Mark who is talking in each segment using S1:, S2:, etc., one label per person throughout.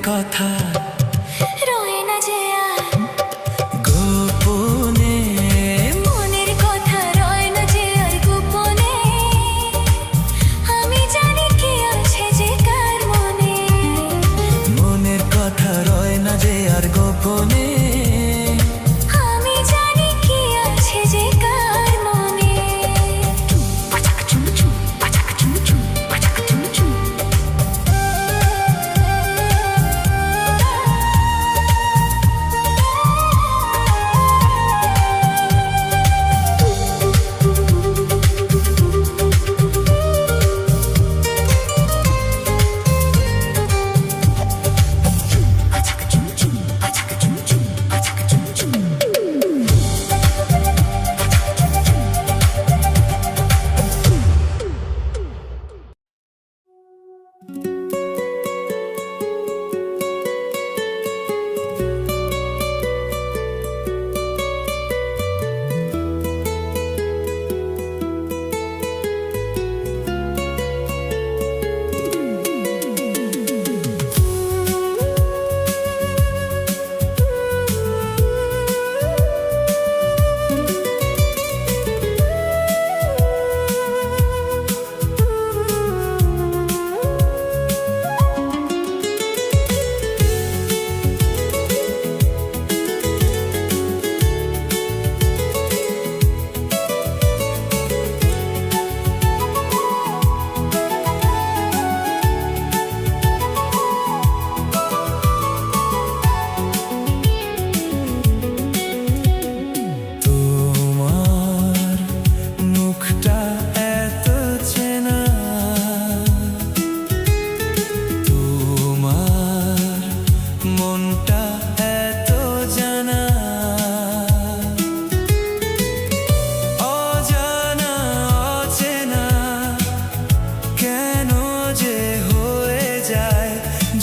S1: কথা রয় না যে আর গোপনে, মনের কথা রয় না যে আর গোপনে। আমি জানি কি আছে যে কার মনে, মনের কথা রয় না যে আর গোপনে।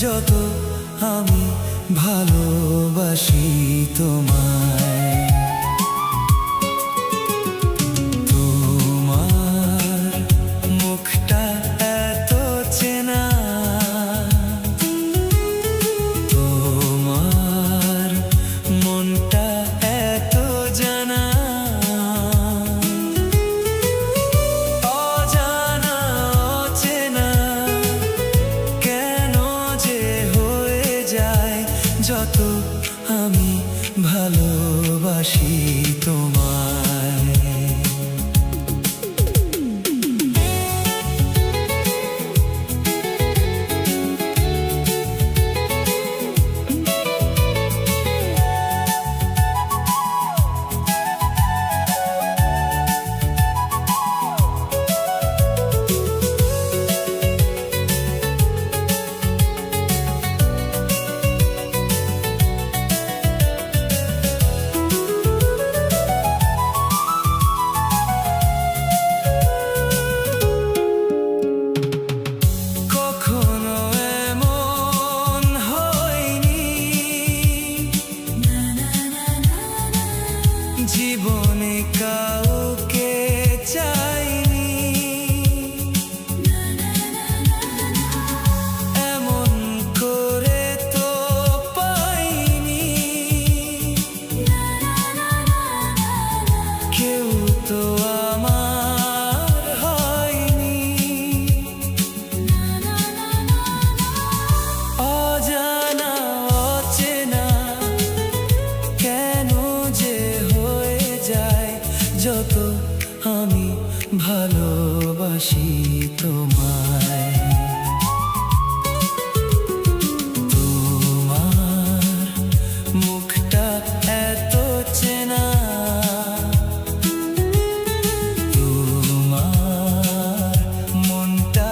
S1: যত আমি ভালোবাসি তোমায়, তোমার মুখটা এত চেনা, তোমার মনটা এত জানা। যত আমি ভালোবাসি তোমায়। তোমার মুখটা এত চেনা, তোমার মনটা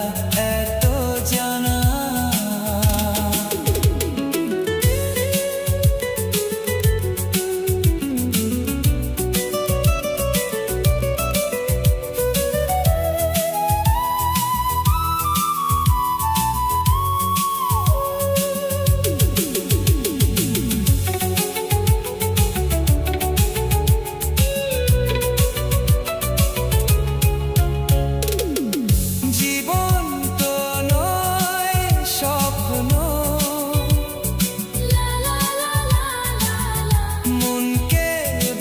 S1: এত জানা।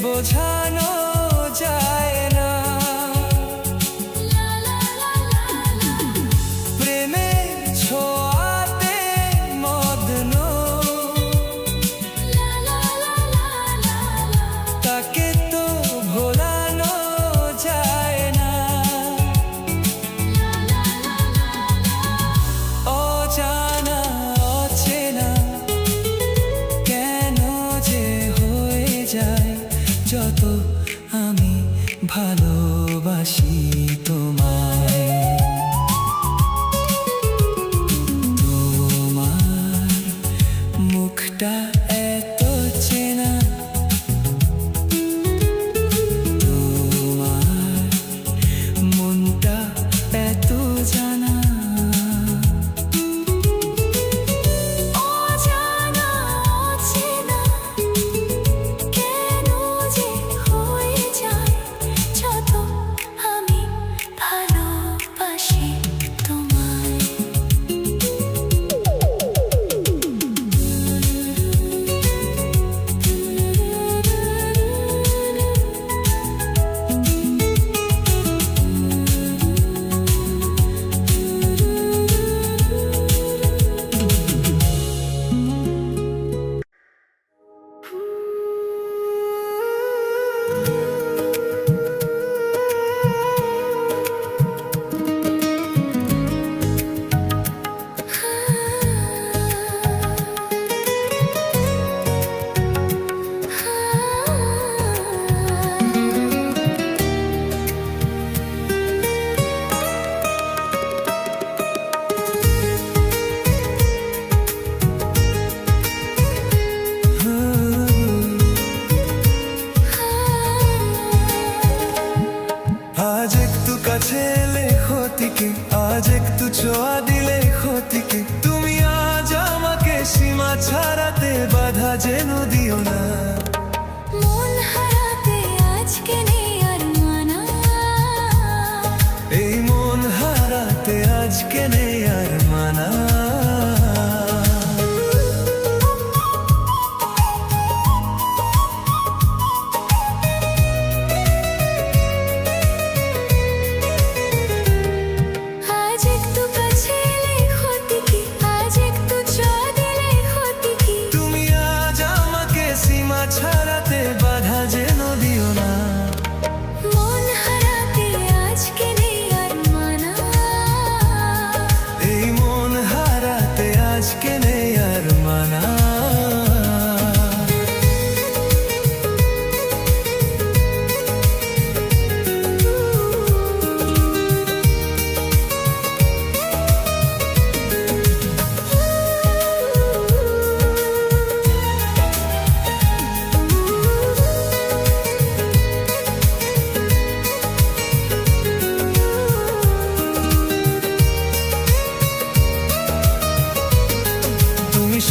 S1: বোঝানো যায় না, প্রেমের ছোঁয়াতে মগ্ন, তাকে তো ভোলানো যায় না। অজানা অচেনা কেন যে হয়ে যায় যত আমি ভালোবাসি তোমায়। তোমার মুখটা এত চেনা, তোমার মনটা এত জানা। আজ একটু ছোঁয়া দিলে ক্ষতি কি? তুমি আজ আমাকে সীমা ছাড়াতে বাধা যেন দিও না।
S2: মন হারাতে আজকে নেই আর মানা,
S1: এই মন হারাতে আজকে নেই আর মানা। ছাড়াতে বাধা যেন দিও না।
S2: মন হারাতে আজকে নেই আর মানা,
S1: এই মন হারাতে আজকে নেই আর মানা।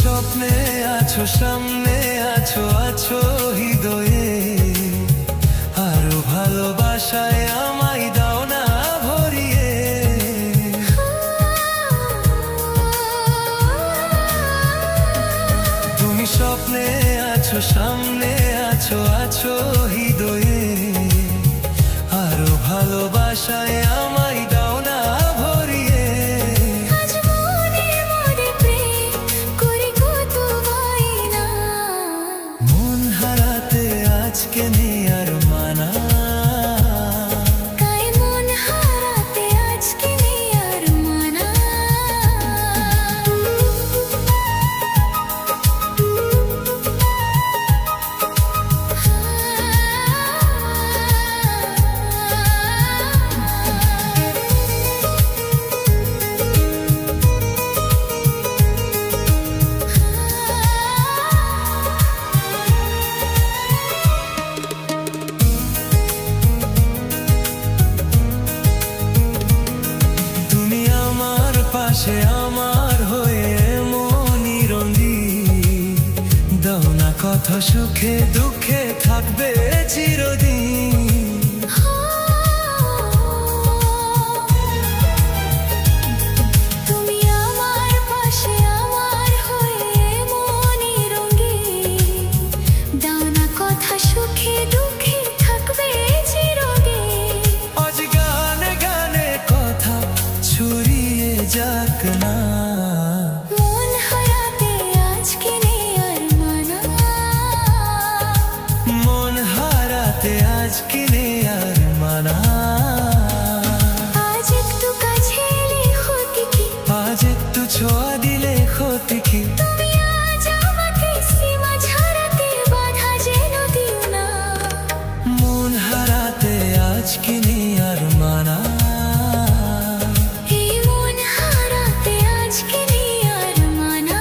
S1: স্বপ্নে আছো, সামনে আছো, আছো হৃদয়ে। আরো ভালোবাসায় আমায় দাও না ভরিয়ে। তুমি স্বপ্নে আছো, সামনে আছো, আছো হৃদয়ে। আরো ভালোবাসায় আমায় দাও না ভরিয়ে। মন হারাতে আজকে নেই আর মানা। পাশে আমার হয়ে মনি রঙিন, দাও না কথা সুখে দুঃখে থাকবে চিরদিন।
S2: তুমি আমার পাশে আমার হয়ে মনি রঙিন, দাও না কথা সুখে দুঃখে থাকবে চিরদিন।
S1: আজ গানে গানে কথা ছড়িয়ে যাক না,
S2: মন হারাতে আজকে নেই আর মানা,
S1: মন হারাতে আজকে নেই আর মানা।
S2: আজ একটু কাছে এলে হতে কি,
S1: আজ একটু ছোঁয়া দিলে ক্ষতি কি,
S2: তুমি আজ আমাকে সীমা ছাড়াতে বাধা যেন দিও না।
S1: মন হারাতে আজকে নেই আর মানা,
S2: এই মন হারাতে আজকে নেই আর মানা।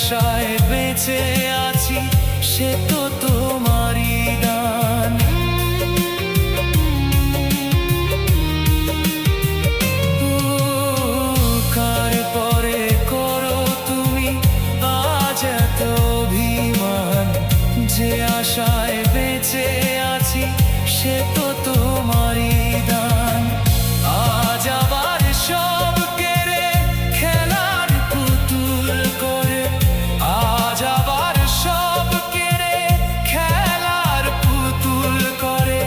S1: আশায় বেঁচে আছি সে তো তোমারই দান। কার পরে করো তুমি আজ এত অভিমান, যে আশায় বেঁচে আছি সে তো তোমারই দান। আজ আবার সব কেড়ে খেলার পুতুল করে, আজ আবার সব কেড়ে খেলার পুতুল করে,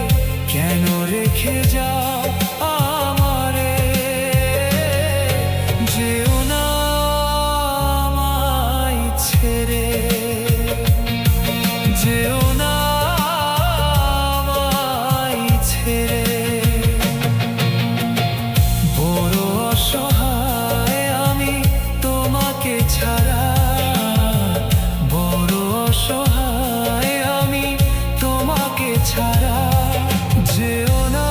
S1: কেন রেখে যাও আমারে? যেও না আমায় ছেড়ে, যেও না আমায় ছেড়ে। বড় অসহায় আমি তোমাকে ছাড়া, বড় অসহায় আমি তোমাকে ছাড়া। যেও না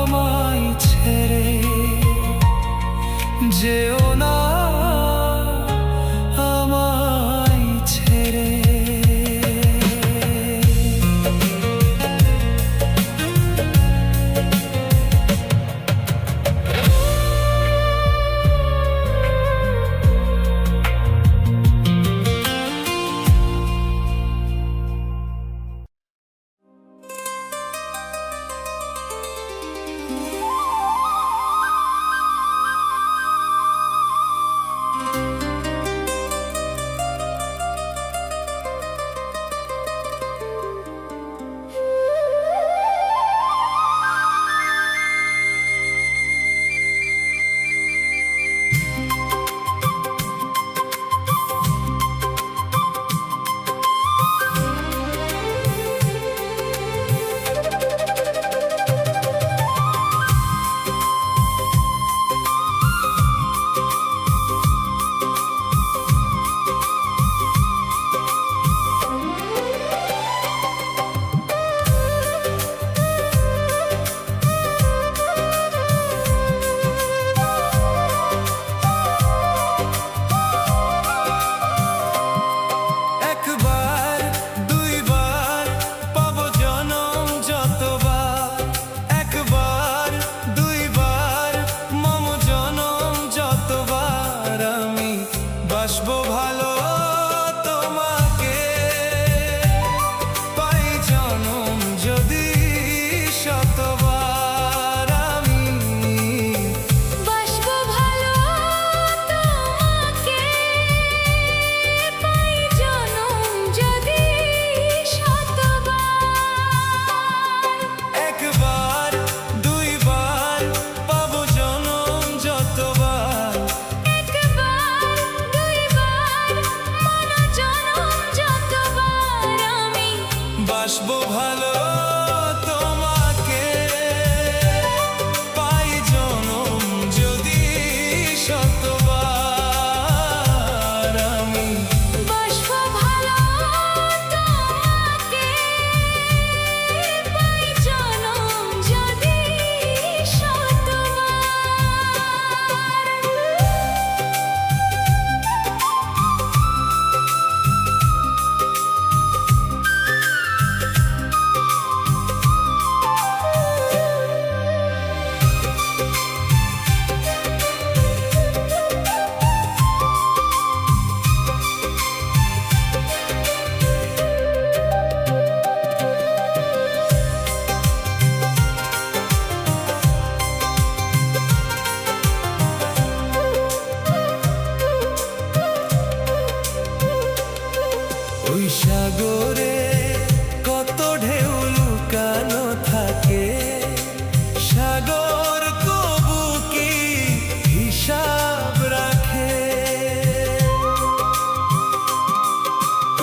S1: আমায় ছেড়ে, যেও না আমায় ছেড়ে। একবার দুইবার পাবো জনম যতবার, একবার দুইবার মম জনম যতবার। আমি বাসবো ভালো তোমাকে, পাই জনম যদি শতবার। আমি
S2: বাসবো ভালো তোমাকে, পাই জনম যদি শতবার।
S1: একবার দুইবার পাবো জনম যতবার,
S2: একবার দুইবার মন জনম যতবার। আমি
S1: বাসবো ভালো তোমাকে, পাই জনম যদি শতবার। আমি
S2: বাসবো ভালো তোমাকে, পাই জনম যদি শতবার।
S1: ওই সাগরে কত ঢেউ লুকানো থাকে, সাগর কবু কি হিসাব রাখে?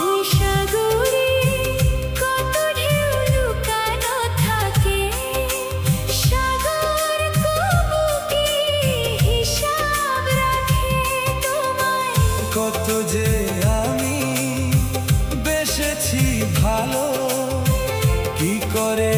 S2: ওই সাগরে কত ঢেউ লুকানো থাকে, সাগর কবু কি হিসাব রাখে? তোমায়
S1: কত যে আমি বেসেছি ভালো, কি করে